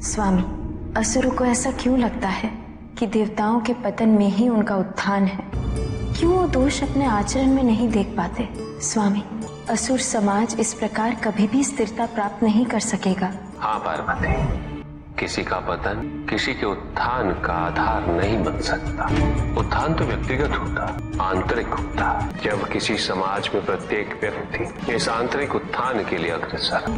स्वामी, असुरों को ऐसा क्यों लगता है कि देवताओं के पतन में ही उनका उत्थान है? क्यों वो दोष अपने आचरण में नहीं देख पाते? स्वामी, असुर समाज इस प्रकार कभी भी स्थिरता प्राप्त नहीं कर सकेगा। हाँ पार्वती, किसी का पतन किसी के उत्थान का आधार नहीं बन सकता। उत्थान तो व्यक्तिगत होता, आंतरिक होता। जब किसी समाज में प्रत्येक व्यक्ति इस आंतरिक उत्थान के लिए अग्रसर,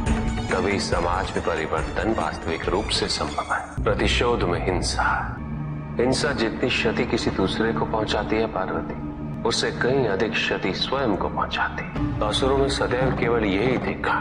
तभी समाज में परिवर्तन वास्तविक रूप से संभव है। प्रतिशोध में हिंसा जितनी क्षति किसी दूसरे को पहुंचाती है पार्वती, उससे कहीं अधिक क्षति स्वयं को पहुंचाती। तो असुरों ने सदैव केवल यही देखा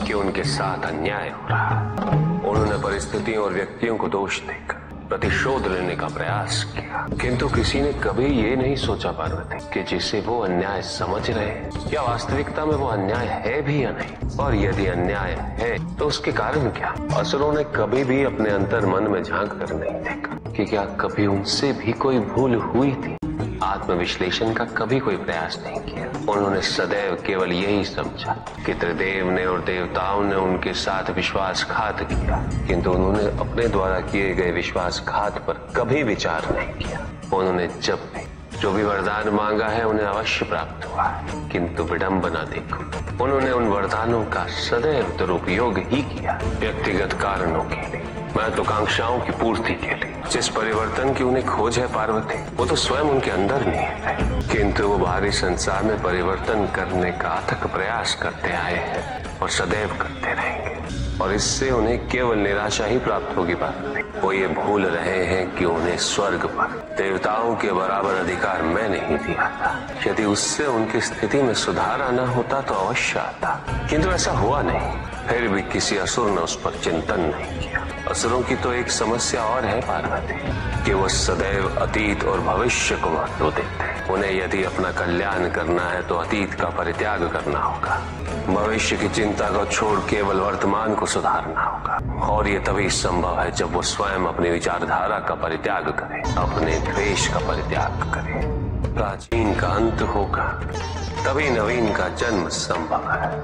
कि उनके साथ अन्याय हो रहा। उन्होंने परिस्थितियों और व्यक्तियों को दोष देकर प्रतिशोध लेने का प्रयास किया, किंतु किसी ने कभी ये नहीं सोचा पार्वती कि जिसे वो अन्याय समझ रहे हैं, क्या वास्तविकता में वो अन्याय है भी या नहीं, और यदि अन्याय है तो उसके कारण क्या। असुरों ने कभी भी अपने अंतर मन में झांक कर नहीं देखा कि क्या कभी उनसे भी कोई भूल हुई थी। आत्मविश्लेषण का कभी कोई प्रयास नहीं किया। उन्होंने सदैव केवल यही समझा कि त्रिदेव ने और देवताओं ने उनके साथ विश्वासघात किया, किंतु उन्होंने अपने द्वारा किए गए विश्वासघात पर कभी विचार नहीं किया। उन्होंने जो भी वरदान मांगा है उन्हें अवश्य प्राप्त हुआ है, किंतु विडंबना देखो, उन्होंने उन वरदानों का सदैव दुरुपयोग ही किया व्यक्तिगत कारणों के लिए, महत्वाकांक्षाओं की पूर्ति के लिए। जिस परिवर्तन की उन्हें खोज है पार्वती, वो तो स्वयं उनके अंदर निहित है, किंतु वो बाहरी संसार में परिवर्तन करने का अथक प्रयास करते आए हैं और सदैव करते रहेंगे, और इससे उन्हें केवल निराशा ही प्राप्त होगी पार्वती। वो ये भूल रहे हैं कि उन्हें स्वर्ग पर देवताओं के बराबर अधिकार मैं नहीं दिया था। यदि उससे उनकी स्थिति में सुधार आना होता तो अवश्य आता, किंतु ऐसा हुआ नहीं। फिर भी किसी असुर ने उस पर चिंतन नहीं किया। असुरों की तो एक समस्या और है पार्वती कि वो सदैव अतीत और भविष्य को महत्व देते हैं। उन्हें यदि अपना कल्याण करना है तो अतीत का परित्याग करना होगा, भविष्य की चिंता को छोड़ केवल वर्तमान को सुधारना होगा, और ये तभी संभव है जब वो स्वयं अपनी विचारधारा का परित्याग करे, अपने द्वेष का परित्याग करे। प्राचीन का अंत होगा, तभी नवीन का जन्म संभव है।